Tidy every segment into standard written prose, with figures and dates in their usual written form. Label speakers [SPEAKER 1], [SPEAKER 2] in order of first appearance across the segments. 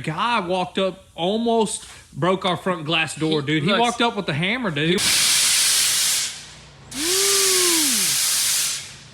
[SPEAKER 1] Guy walked up, almost broke our front glass door, dude. He walked up with the hammer, dude.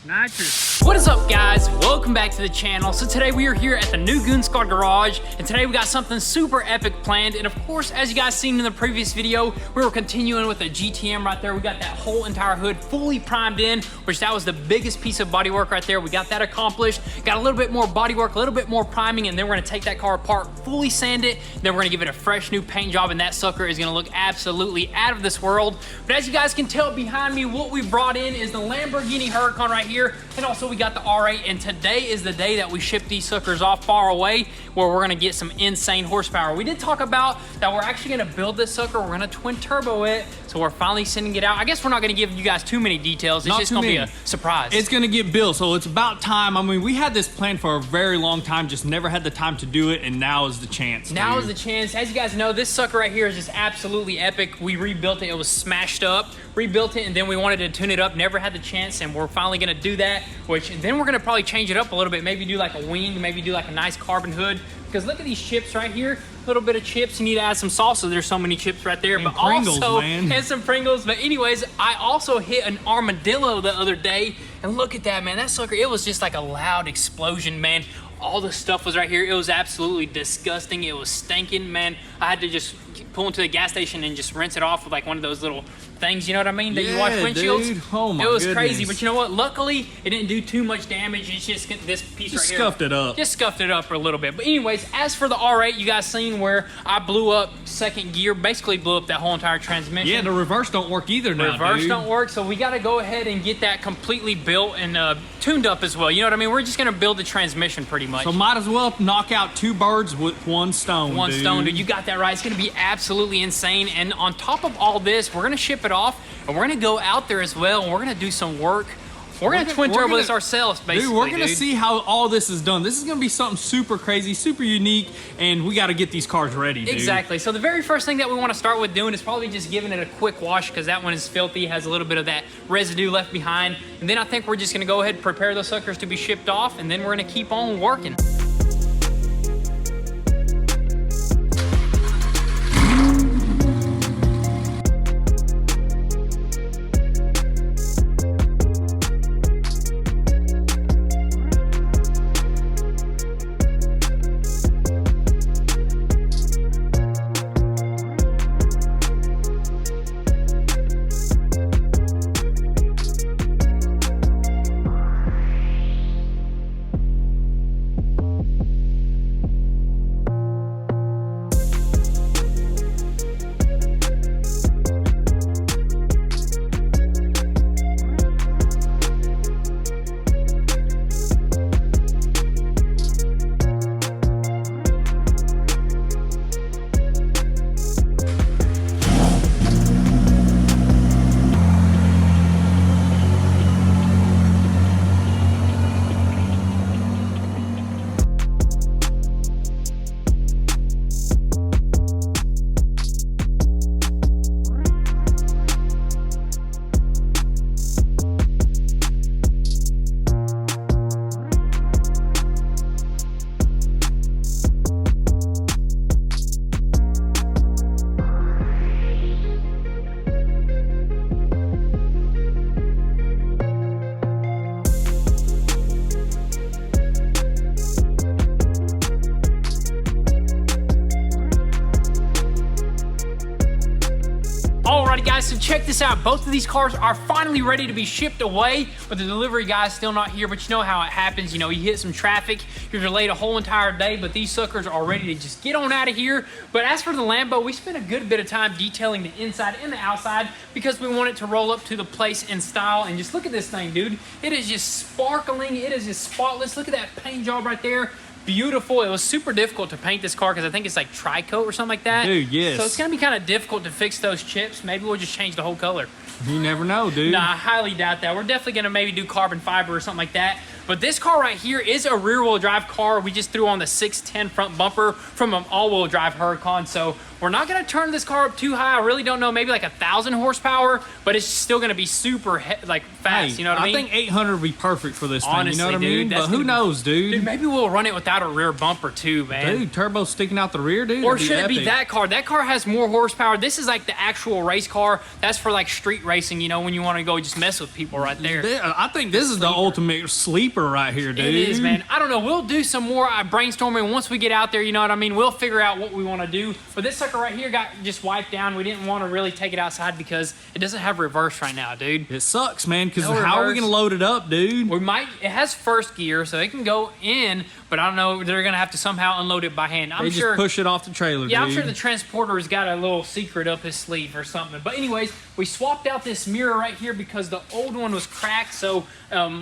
[SPEAKER 2] Nitrous. What is up, guys? Welcome back to the channel. So today we are here at the new Goonzquad garage, and today we got something super epic planned. And of course, as you guys seen in the previous video, we were continuing with the GTM right there. We got that whole entire hood fully primed in, which that was the biggest piece of bodywork right there. We got that accomplished. Got a little bit more bodywork, a little bit more priming, and then we're gonna take that car apart, fully sand it, then we're gonna give it a fresh new paint job, and that sucker is gonna look absolutely out of this world. But as you guys can tell behind me, what we brought in is the Lamborghini Huracan right here, and also we got the R8, and today is the day that we ship these suckers off far away, where we're gonna get some insane horsepower. We did talk about that we're actually gonna build this sucker. We're gonna twin turbo it, so we're finally sending it out. I guess we're not gonna give you guys too many details. It's just gonna be a surprise.
[SPEAKER 1] It's gonna get built, so it's about time. I mean, we had this plan for a very long time, just never had the time to do it, and now is the chance.
[SPEAKER 2] Now is the chance. As you guys know, this sucker right here is just absolutely epic. We rebuilt it. It was smashed up, rebuilt it, and then we wanted to tune it up. Never had the chance, and we're finally gonna do that, which then we're gonna probably change it up a little bit. Maybe do like a wing, maybe do like a nice carbon hood. Because look at these chips right here. A little bit of chips. You need to add some salsa. There's so many chips right there.
[SPEAKER 1] And
[SPEAKER 2] but
[SPEAKER 1] Pringles,
[SPEAKER 2] also,
[SPEAKER 1] man.
[SPEAKER 2] And some Pringles. But anyways, I also hit an armadillo the other day. And look at that, man. That sucker, it was just like a loud explosion, man. All the stuff was right here. It was absolutely disgusting. It was stinking, man. I had to just pull into the gas station and just rinse it off with like one of those little things, you know what I mean, that you wash windshields.
[SPEAKER 1] Dude. Oh my
[SPEAKER 2] It was
[SPEAKER 1] goodness.
[SPEAKER 2] crazy, but you know what? Luckily, it didn't do too much damage. It's just this piece
[SPEAKER 1] Just
[SPEAKER 2] right
[SPEAKER 1] scuffed
[SPEAKER 2] here.
[SPEAKER 1] it up.
[SPEAKER 2] Just scuffed it up for a little bit. But anyways, as for the R8, you guys seen where I blew up second gear, basically blew up that whole entire transmission.
[SPEAKER 1] Yeah, the reverse don't work either now,
[SPEAKER 2] Reverse
[SPEAKER 1] dude.
[SPEAKER 2] don't work, so we got to go ahead and get that completely built and tuned up as well. You know what I mean? We're just gonna build the transmission pretty much.
[SPEAKER 1] So might as well knock out two birds with one stone,
[SPEAKER 2] One stone, dude. You got that right. It's gonna be absolutely insane. And on top of all this, we're gonna ship it off, and we're gonna go out there as well, and we're gonna do some work. We're gonna twin turbo this ourselves, basically.
[SPEAKER 1] Dude, we're gonna see how all this is done. This is gonna be something super crazy, super unique, and we gotta get these cars ready, dude.
[SPEAKER 2] Exactly. So the very first thing that we wanna start with doing is probably just giving it a quick wash, because that one is filthy, has a little bit of that residue left behind. And then I think we're just gonna go ahead and prepare those suckers to be shipped off, and then we're gonna keep on working. Alrighty guys, so check this out. Both of these cars are finally ready to be shipped away, but the delivery guy's still not here. But you know how it happens. You know, you hit some traffic, you're delayed a whole entire day, but these suckers are ready to just get on out of here. But as for the Lambo, we spent a good bit of time detailing the inside and the outside because we want it to roll up to the place in style. And just look at this thing, dude. It is just sparkling. It is just spotless. Look at that paint job right there. Beautiful. It was super difficult to paint this car because I think it's like tri-coat or something like that.
[SPEAKER 1] Dude, yes.
[SPEAKER 2] So it's going to be kind of difficult to fix those chips. Maybe we'll just change the whole color.
[SPEAKER 1] You never know, dude.
[SPEAKER 2] Nah, I highly doubt that. We're definitely going to maybe do carbon fiber or something like that. But this car right here is a rear-wheel drive car. We just threw on the 610 front bumper from an all-wheel drive Huracan. So we're not gonna turn this car up too high. I really don't know, maybe like 1,000 horsepower, but it's still gonna be super like fast.
[SPEAKER 1] Hey,
[SPEAKER 2] you know what I mean?
[SPEAKER 1] I think 800 would be perfect for this thing.
[SPEAKER 2] Honestly,
[SPEAKER 1] You know what I mean?
[SPEAKER 2] dude,
[SPEAKER 1] But who knows, dude?
[SPEAKER 2] Dude, maybe we'll run it without a rear bumper too, man.
[SPEAKER 1] Dude, turbo sticking out the rear, dude.
[SPEAKER 2] Or should it be that car? That car has more horsepower. This is like the actual race car. That's for like street racing, you know, when you want to go just mess with people right there.
[SPEAKER 1] I think this is the ultimate sleeper right here, dude.
[SPEAKER 2] It is, man. I don't know. We'll do some more brainstorming once we get out there, you know what I mean? We'll figure out what we want to do. But this sucker right here got just wiped down. We didn't want to really take it outside because it doesn't have reverse right now, dude.
[SPEAKER 1] It sucks, man, because
[SPEAKER 2] No
[SPEAKER 1] how are we
[SPEAKER 2] reverse.
[SPEAKER 1] going to load it up, dude?
[SPEAKER 2] We might, it has first gear, so it can go in, but I don't know, they're going to have to somehow unload it by hand. I'm
[SPEAKER 1] They
[SPEAKER 2] sure.
[SPEAKER 1] just push it off the trailer,
[SPEAKER 2] Yeah, I'm
[SPEAKER 1] dude.
[SPEAKER 2] sure the transporter's got a little secret up his sleeve or something. But anyways, we swapped out this mirror right here because the old one was cracked. So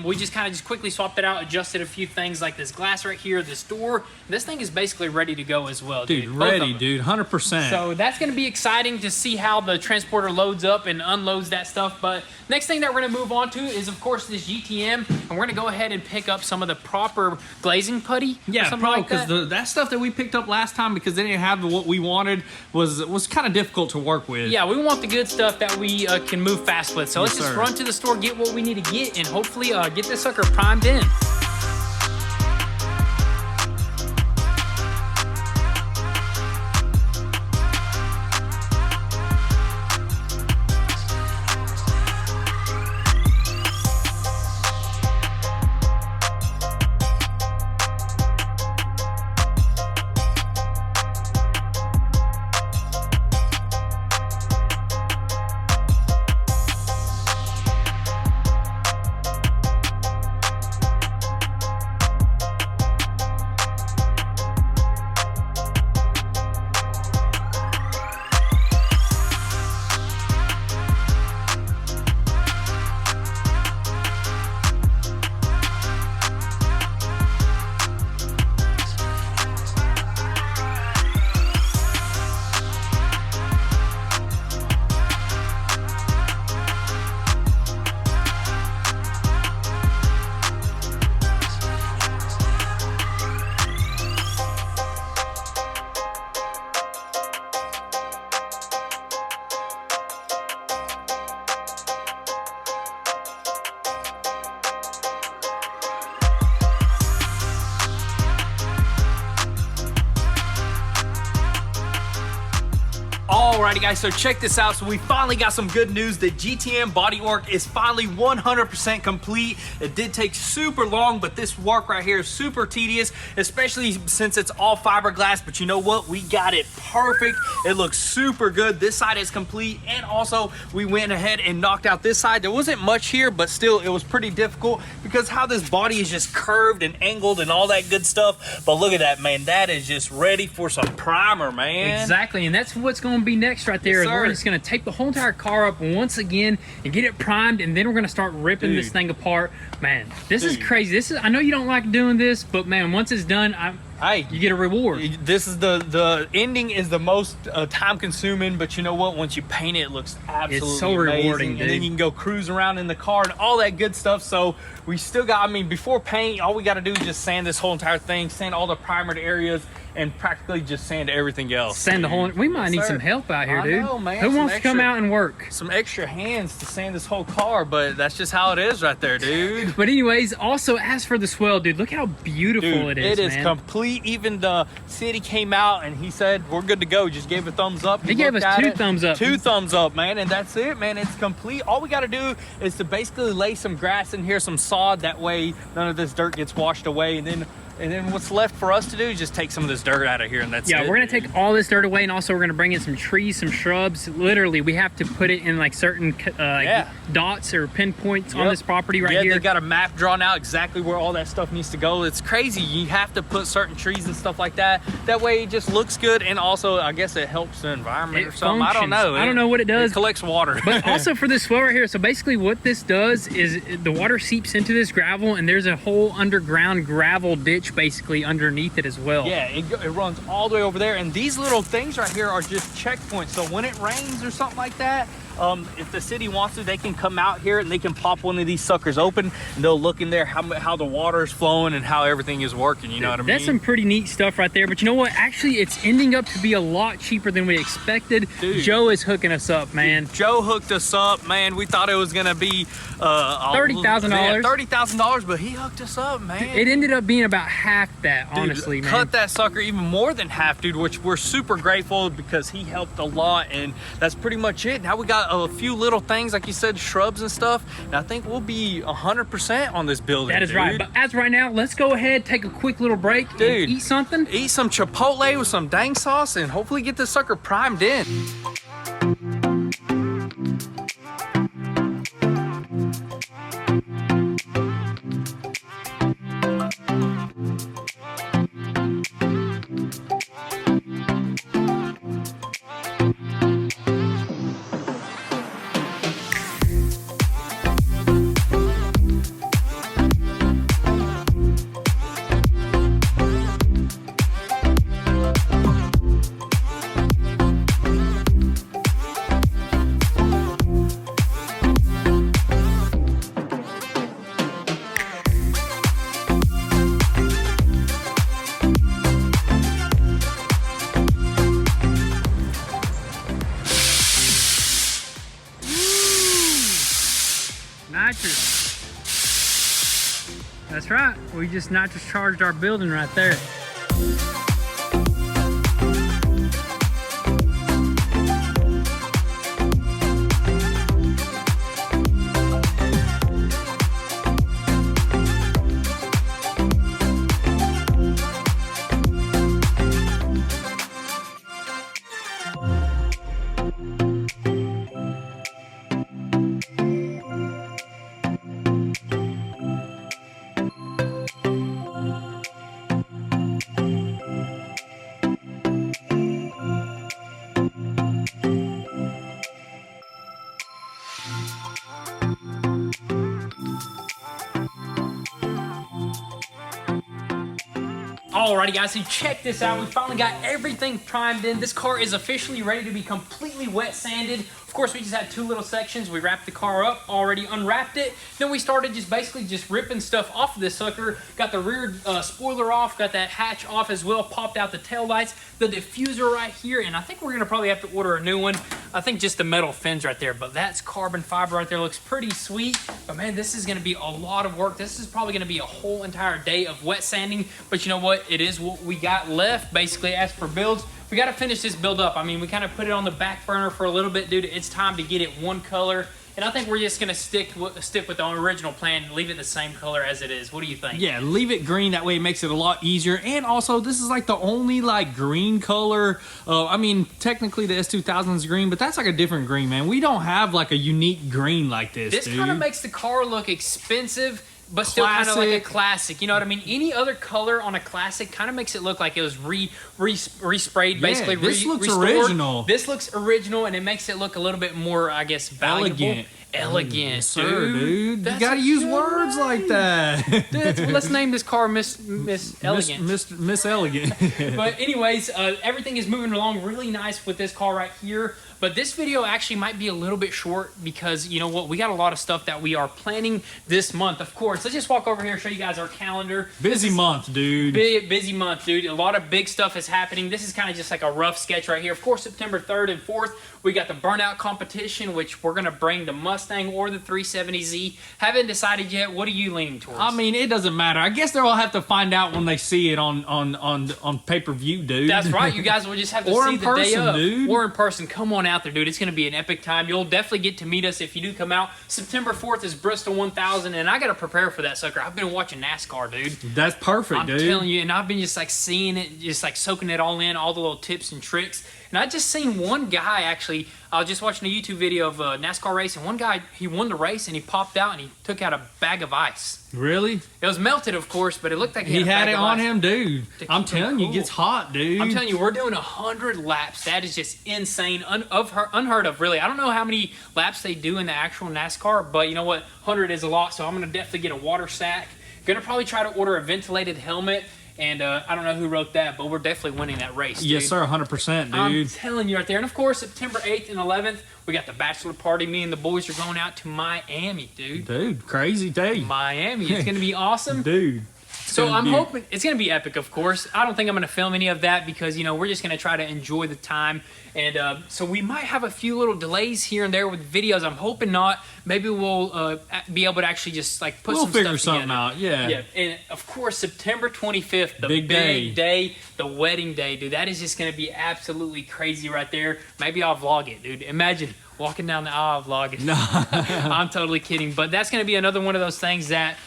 [SPEAKER 2] we just kind of just quickly swapped it out, adjusted a few things like this glass right here, this door. This thing is basically ready to go as well, dude.
[SPEAKER 1] Dude,
[SPEAKER 2] Both of
[SPEAKER 1] ready,
[SPEAKER 2] them.
[SPEAKER 1] dude, 100%.
[SPEAKER 2] So that's going to be exciting to see how the transporter loads up and unloads that stuff. But next thing that we're going to move on to is, of course, this GTM. And we're going to go ahead and pick up some of the proper glazing putty.
[SPEAKER 1] Yeah,
[SPEAKER 2] something
[SPEAKER 1] probably
[SPEAKER 2] like that.
[SPEAKER 1] because that stuff that we picked up last time because they didn't have what we wanted was kind of difficult to work with.
[SPEAKER 2] Yeah, we want the good stuff that we can move fast with. So let's just
[SPEAKER 1] sir.
[SPEAKER 2] run to the store, get what we need to get, and hopefully get this sucker primed in. Alrighty guys, so check this out. So we finally got some good news. The GTM bodywork is finally 100% complete. It did take super long, but this work right here is super tedious, especially since it's all fiberglass. But you know what? We got it perfect. It looks super good. This side is complete, and also we went ahead and knocked out this side. There wasn't much here, but still it was pretty difficult because how this body is just curved and angled and all that good stuff. But look at that, man. That is just ready for some primer, man. Exactly, and that's what's going to be next right there.
[SPEAKER 1] Yes,
[SPEAKER 2] Is we're
[SPEAKER 1] sir.
[SPEAKER 2] just going to tape the whole entire car up once again and get it primed, and then we're going to start ripping this
[SPEAKER 1] Dude.
[SPEAKER 2] thing apart. Man, this is
[SPEAKER 1] Dude.
[SPEAKER 2] crazy. This is, I know you don't like doing this, but man, once it's done,
[SPEAKER 1] Hey,
[SPEAKER 2] you get a reward.
[SPEAKER 1] this is the ending is the most time consuming, but you know what? Once you paint it, it looks absolutely
[SPEAKER 2] so
[SPEAKER 1] amazing.
[SPEAKER 2] rewarding,
[SPEAKER 1] And then
[SPEAKER 2] dude.
[SPEAKER 1] you can go cruise around in the car and all that good stuff. So we still got, I mean, before paint, all we got to do is just sand this whole entire thing, sand all the primered areas, and practically just sand everything else.
[SPEAKER 2] Sand the whole. We might need
[SPEAKER 1] Yes,
[SPEAKER 2] some
[SPEAKER 1] sir.
[SPEAKER 2] help out here,
[SPEAKER 1] I
[SPEAKER 2] dude.
[SPEAKER 1] know, man.
[SPEAKER 2] Who
[SPEAKER 1] Some
[SPEAKER 2] wants to come
[SPEAKER 1] extra-
[SPEAKER 2] out and work?
[SPEAKER 1] Some extra hands to sand this whole car, but that's just how it is right there, dude.
[SPEAKER 2] But anyways, also as for the swell, dude, look how beautiful
[SPEAKER 1] Dude,
[SPEAKER 2] it is,
[SPEAKER 1] it is
[SPEAKER 2] man.
[SPEAKER 1] complete. Even the city came out and he said, we're good to go. Just gave a thumbs up.
[SPEAKER 2] He gave
[SPEAKER 1] looked
[SPEAKER 2] us
[SPEAKER 1] at
[SPEAKER 2] 2
[SPEAKER 1] it.
[SPEAKER 2] thumbs up.
[SPEAKER 1] 2 thumbs up, man. And that's it, man. It's complete. All we got to do is to basically lay some grass in here, some sod. That way none of this dirt gets washed away. And then what's left for us to do is just take some of this dirt out of here, and that's
[SPEAKER 2] Yeah,
[SPEAKER 1] it.
[SPEAKER 2] we're gonna take all this dirt away, and also we're gonna bring in some trees, some shrubs. Literally, we have to put it in like certain dots or pinpoints on
[SPEAKER 1] Yep.
[SPEAKER 2] this property right
[SPEAKER 1] Yeah,
[SPEAKER 2] here.
[SPEAKER 1] they got a map drawn out exactly where all that stuff needs to go. It's crazy. You have to put certain trees and stuff like that. That way it just looks good, and also I guess it helps the environment
[SPEAKER 2] It
[SPEAKER 1] or something. I don't
[SPEAKER 2] functions.
[SPEAKER 1] know.
[SPEAKER 2] I don't know what it does.
[SPEAKER 1] It collects water.
[SPEAKER 2] But also for this swell right here, so basically what this does is the water seeps into this gravel, and there's a whole underground gravel ditch ditch basically underneath it as well.
[SPEAKER 1] Yeah, it runs all the way over there, and these little things right here are just checkpoints. So when it rains or something like that, if the city wants to, they can come out here and they can pop one of these suckers open, and they'll look in there how the water is flowing and how everything is working. You know what I mean?
[SPEAKER 2] That's some pretty neat stuff right there. But you know what? Actually, it's ending up to be a lot cheaper than we expected.
[SPEAKER 1] Dude,
[SPEAKER 2] Joe is hooking us up, man.
[SPEAKER 1] Joe hooked us up, man. We thought it was gonna be
[SPEAKER 2] $30,000.
[SPEAKER 1] $30,000, but he hooked us up, man.
[SPEAKER 2] It ended up being about half that,
[SPEAKER 1] Dude,
[SPEAKER 2] honestly, man.
[SPEAKER 1] Cut that sucker even more than half, dude, which we're super grateful because he helped a lot, and that's pretty much it. Now we got a few little things, like you said, shrubs and stuff, and I think we'll be 100% on this building.
[SPEAKER 2] That is
[SPEAKER 1] dude.
[SPEAKER 2] right. But as right now, let's go ahead, take a quick little break,
[SPEAKER 1] dude,
[SPEAKER 2] and eat something.
[SPEAKER 1] Eat some Chipotle with some dang sauce, and hopefully get this sucker primed in.
[SPEAKER 2] Nitrous. That's right. We just nitrous charged our building right there. Alrighty guys, so check this out. We finally got everything primed in. This car is officially ready to be completely wet sanded. Of course, we just had two little sections. We wrapped the car up, already unwrapped it. Then we started basically just ripping stuff off of this sucker. Got the rear spoiler off, got that hatch off as well, popped out the tail lights, the diffuser right here, and I think we're gonna probably have to order a new one. I think just the metal fins right there, but that's carbon fiber right there. Looks pretty sweet. But man, this is gonna be a lot of work. This is probably gonna be a whole entire day of wet sanding, but you know what? It is what we got left, basically, as for builds. We got to finish this build up. I mean, we kind of put it on the back burner for a little bit, dude. It's time to get it one color. And I think we're just going to stick with the original plan, leave it the same color as it is. What do you think?
[SPEAKER 1] Yeah, leave it green. That way it makes it a lot easier. And also, this is like the only like green color. I mean, technically the S2000 is green, but that's like a different green, man. We don't have like a unique green like this,
[SPEAKER 2] This kind of makes the car look expensive, but still kind of like a classic. You know what I mean? Any other color on a classic kind of makes it look like it was resprayed, basically.
[SPEAKER 1] This looks
[SPEAKER 2] restored.
[SPEAKER 1] original.
[SPEAKER 2] This looks original, and it makes it look a little bit more, I guess, valuable. Elegant,
[SPEAKER 1] yes, sir, dude. You gotta use words like that.
[SPEAKER 2] Dude, let's name this car Miss Elegant.
[SPEAKER 1] Miss Elegant.
[SPEAKER 2] But anyways, everything is moving along really nice with this car right here. But this video actually might be a little bit short because, you know what, we got a lot of stuff that we are planning this month. Of course, let's just walk over here and show you guys our calendar.
[SPEAKER 1] Busy month, dude.
[SPEAKER 2] Busy month, dude. A lot of big stuff is happening. This is kind of just like a rough sketch right here. Of course, September 3rd and 4th, we got the Burnout competition, which we're going to bring the Mustang or the 370Z. Haven't decided yet. What are you leaning towards?
[SPEAKER 1] I mean, it doesn't matter. I guess they'll have to find out when they see it on pay-per-view, dude.
[SPEAKER 2] That's right. You guys will just have to see the day of. Dude. Or in person. Come on out there, dude. It's going to be an epic time. You'll definitely get to meet us if you do come out. September 4th is Bristol 1000, and I got to prepare for that sucker. I've been watching NASCAR, dude.
[SPEAKER 1] That's perfect, dude.
[SPEAKER 2] I'm telling you, and I've been just like seeing it, just like soaking it all in, all the little tips and tricks. And I just seen one guy, actually, I was just watching a YouTube video of a NASCAR race, and one guy, he won the race, and he popped out, and he took out a bag of ice.
[SPEAKER 1] Really?
[SPEAKER 2] It was melted, of course, but it looked like he
[SPEAKER 1] had it on him, dude. I'm telling you, it gets hot, dude.
[SPEAKER 2] I'm telling you, we're doing 100 laps. That is just insane, unheard of, really. I don't know how many laps they do in the actual NASCAR, but you know what? 100 is a lot, so I'm going to definitely get a water sack. Gonna probably try to order a ventilated helmet. And I don't know who wrote that, but we're definitely winning that race, dude.
[SPEAKER 1] Yes, sir, 100%, dude.
[SPEAKER 2] I'm telling you right there. And of course, September 8th and 11th, we got the bachelor party. Me and the boys are going out to Miami, dude.
[SPEAKER 1] Dude, crazy day.
[SPEAKER 2] Miami. It's going to be awesome.
[SPEAKER 1] Dude.
[SPEAKER 2] So I'm hoping it's going to be epic, of course. I don't think I'm going to film any of that because, you know, we're just going to try to enjoy the time. And so we might have a few little delays here and there with videos. I'm hoping not. Maybe we'll be able to actually just like put some stuff together.
[SPEAKER 1] We'll figure something out, yeah.
[SPEAKER 2] Yeah, and of course, September 25th, the big day, the wedding day, dude. That is just going to be absolutely crazy right there. Maybe I'll vlog it, dude. Imagine walking down the aisle vlogging. No. I'm totally kidding. But that's going to be another one of those things that,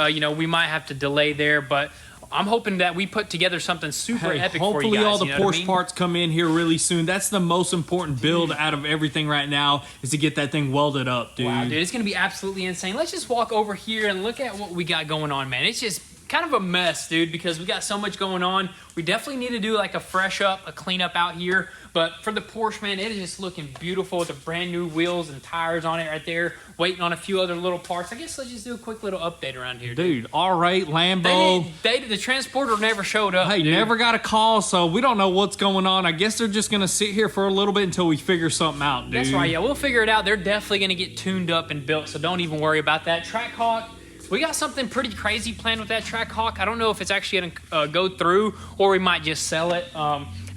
[SPEAKER 2] you know, we might have to delay there. But I'm hoping that we put together something super epic for you guys.
[SPEAKER 1] Hopefully all the Porsche parts come in here really soon. That's the most important build out of everything right now, is to get that thing welded up, dude.
[SPEAKER 2] Wow, dude, it's going to be absolutely insane. Let's just walk over here and look at what we got going on, man. It's just kind of a mess, dude, because we got so much going on. We definitely need to do like a fresh up, a clean up out here. But for the Porsche, man, it is just looking beautiful with the brand new wheels and tires on it right there. Waiting on a few other little parts. I guess let's just do a quick little update around here, dude.
[SPEAKER 1] R8, Lambo.
[SPEAKER 2] The transporter never showed up.
[SPEAKER 1] Hey, never got a call, so we don't know what's going on. I guess they're just going to sit here for a little bit until we figure something out, dude.
[SPEAKER 2] That's right, yeah. We'll figure it out. They're definitely going to get tuned up and built, so don't even worry about that. Trackhawk. We got something pretty crazy planned with that Trackhawk. I don't know if it's actually going to go through or we might just sell it.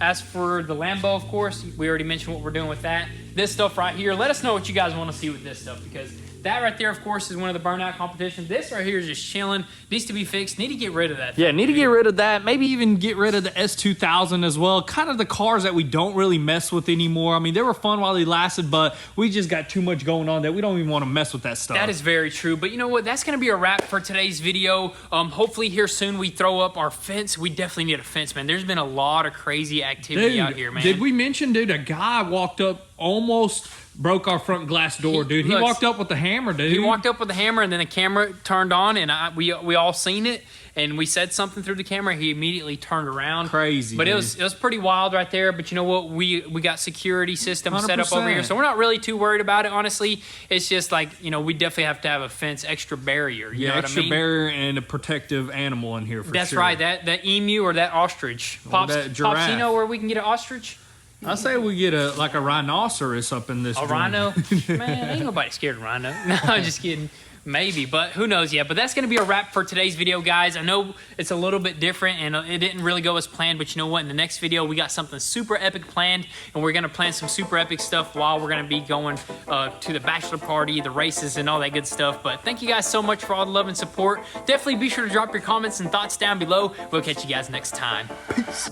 [SPEAKER 2] As for the Lambo, of course, we already mentioned what we're doing with that. This stuff right here, let us know what you guys want to see with this stuff, because that right there, of course, is one of the burnout competitions. This right here is just chilling. Needs to be fixed. Need to get rid of that.
[SPEAKER 1] Yeah, need to get rid of that. Maybe even get rid of the S2000 as well. Kind of the cars that we don't really mess with anymore. I mean, they were fun while they lasted, but we just got too much going on that we don't even want to mess with that stuff.
[SPEAKER 2] That is very true. But you know what? That's going to be a wrap for today's video. Hopefully here soon we throw up our fence. We definitely need a fence, man. There's been a lot of crazy activity out here, man.
[SPEAKER 1] Did we mention, dude, a guy walked up, almost broke our front glass door, dude. He walked up with the hammer, dude.
[SPEAKER 2] He walked up with the hammer, and then the camera turned on, and we all seen it, and we said something through the camera. He immediately turned around.
[SPEAKER 1] Crazy,
[SPEAKER 2] but
[SPEAKER 1] dude.
[SPEAKER 2] It was pretty wild right there. But you know what? We got security systems set up over here, so we're not really too worried about it. Honestly, it's just like, you know, we definitely have to have a fence, extra barrier. You know what I mean?
[SPEAKER 1] Extra barrier and a protective animal in here for sure.
[SPEAKER 2] That's right. That emu or that ostrich. Pops, you know where we can get an ostrich?
[SPEAKER 1] I say we get a rhinoceros up in this.
[SPEAKER 2] A rhino? Man, ain't nobody scared of rhino. No, I'm just kidding. Maybe, but who knows yet. But that's going to be a wrap for today's video, guys. I know it's a little bit different, and it didn't really go as planned, but you know what? In the next video, we got something super epic planned, and we're going to plan some super epic stuff while we're going to be going to the bachelor party, the races, and all that good stuff. But thank you guys so much for all the love and support. Definitely be sure to drop your comments and thoughts down below. We'll catch you guys next time. Peace.